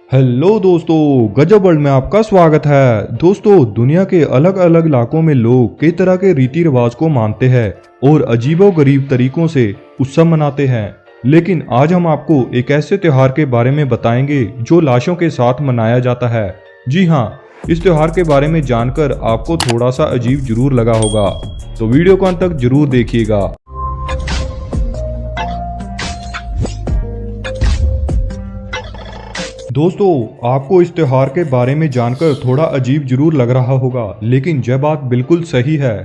Hello दोस्तों, गजब world में आपका स्वागत है। दोस्तों, दुनिया के अलग अलग इलाकों में लोग कई तरह के रीति रिवाज को मानते हैं और अजीबोगरीब तरीकों से उत्सव मनाते हैं। लेकिन आज हम आपको एक ऐसे त्योहार के बारे में बताएंगे जो लाशों के साथ मनाया जाता है। जी हाँ, इस त्योहार के बारे में जानकर आपको थोड़ा सा अजीब जरूर लगा होगा, तो वीडियो को अंत तक जरूर देखिएगा। दोस्तों, आपको इस त्योहार के बारे में जानकर थोड़ा अजीब जरूर लग रहा होगा, लेकिन यह बात बिल्कुल सही है।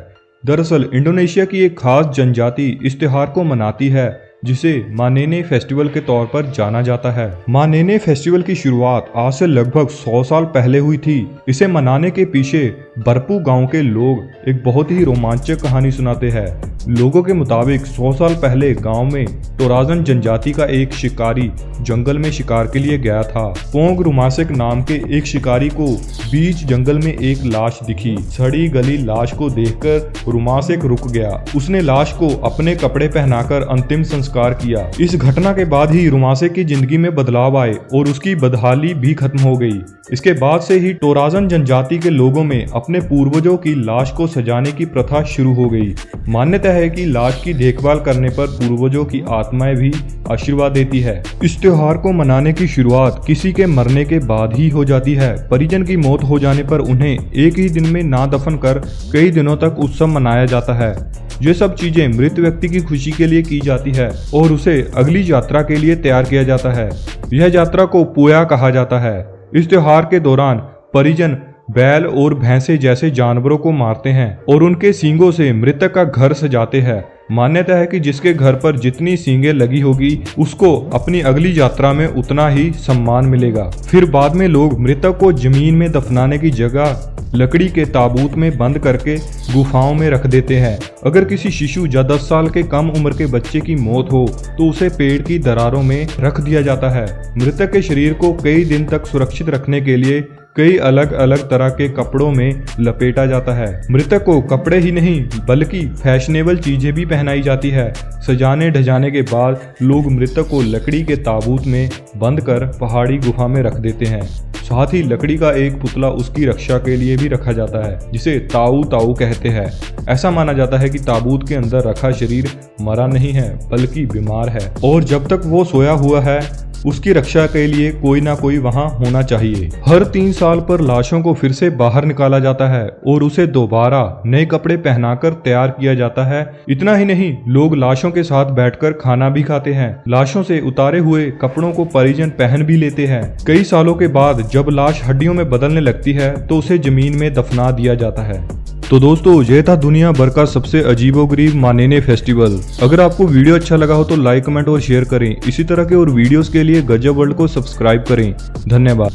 दरअसल इंडोनेशिया की एक खास जनजाति इस त्योहार को मनाती है, जिसे मानेने फेस्टिवल के तौर पर जाना जाता है। मानेने फेस्टिवल की शुरुआत आज से लगभग 100 साल पहले हुई थी। इसे मनाने के पीछे बरपू गांव के लोग एक बहुत ही रोमांचक कहानी सुनाते हैं। लोगों के मुताबिक 100 साल पहले गांव में टोराजन जनजाति का एक शिकारी जंगल में शिकार के लिए गया था। पोंग रुमासेक नाम के एक शिकारी को बीच जंगल में एक लाश दिखी। सड़ी गली लाश को देखकर रुमासेक रुक गया। उसने लाश को अपने कपड़े पहनाकर अंतिम संस्कार किया। इस घटना के बाद ही रुमासेक की जिंदगी में बदलाव आए और उसकी बदहाली भी खत्म हो गई। इसके बाद से ही टोराजन जनजाति के लोगों में अपने पूर्वजों की लाश को सजाने की प्रथा शुरू हो गई। मान्यता है कि लाश की देखभाल करने पर पूर्वजों की आत्माएं भी आशीर्वाद देती है। इस त्योहार को मनाने की शुरुआत किसी के मरने के बाद ही हो जाती है। परिजन की मौत हो जाने पर उन्हें एक ही दिन में ना दफन कर कई दिनों तक उत्सव मनाया जाता है। ये सब चीजें मृत व्यक्ति की खुशी के लिए की जाती है और उसे अगली यात्रा के लिए तैयार किया जाता है। यह यात्रा को पोया कहा जाता है। इस त्योहार के दौरान परिजन बैल और भैंसे जैसे जानवरों को मारते हैं और उनके सींगों से मृतक का घर सजाते हैं। मान्यता है कि जिसके घर पर जितनी सींगें लगी होगी उसको अपनी अगली यात्रा में उतना ही सम्मान मिलेगा। फिर बाद में लोग मृतक को जमीन में दफनाने की जगह लकड़ी के ताबूत में बंद करके गुफाओं में रख देते हैं। अगर किसी शिशु या 10 साल के कम उम्र के बच्चे की मौत हो तो उसे पेड़ की दरारों में रख दिया जाता है। मृतक के शरीर को कई दिन तक सुरक्षित रखने के लिए कई अलग अलग तरह के कपड़ों में लपेटा जाता है। मृतक को कपड़े ही नहीं बल्कि फैशनेबल चीजें भी पहनाई जाती है। सजाने ढजाने के बाद लोग मृतक को लकड़ी के ताबूत में बंद कर पहाड़ी गुफा में रख देते हैं। साथ ही लकड़ी का एक पुतला उसकी रक्षा के लिए भी रखा जाता है, जिसे ताऊ ताऊ कहते हैं। ऐसा माना जाता है कि ताबूत के अंदर रखा शरीर मरा नहीं है बल्कि बीमार है और जब तक वो सोया हुआ है उसकी रक्षा के लिए कोई ना कोई वहां होना चाहिए। हर 3 साल पर लाशों को फिर से बाहर निकाला जाता है और उसे दोबारा नए कपड़े पहनाकर तैयार किया जाता है। इतना ही नहीं, लोग लाशों के साथ बैठकर खाना भी खाते हैं। लाशों से उतारे हुए कपड़ों को परिजन पहन भी लेते हैं। कई सालों के बाद जब लाश हड्डियों में बदलने लगती है तो उसे जमीन में दफना दिया जाता है। तो दोस्तों, यह था दुनिया भर का सबसे अजीबोगरीब मानेने फेस्टिवल। अगर आपको वीडियो अच्छा लगा हो तो लाइक, कमेंट और शेयर करें। इसी तरह के और वीडियोस के लिए गजब वर्ल्ड को सब्सक्राइब करें। धन्यवाद।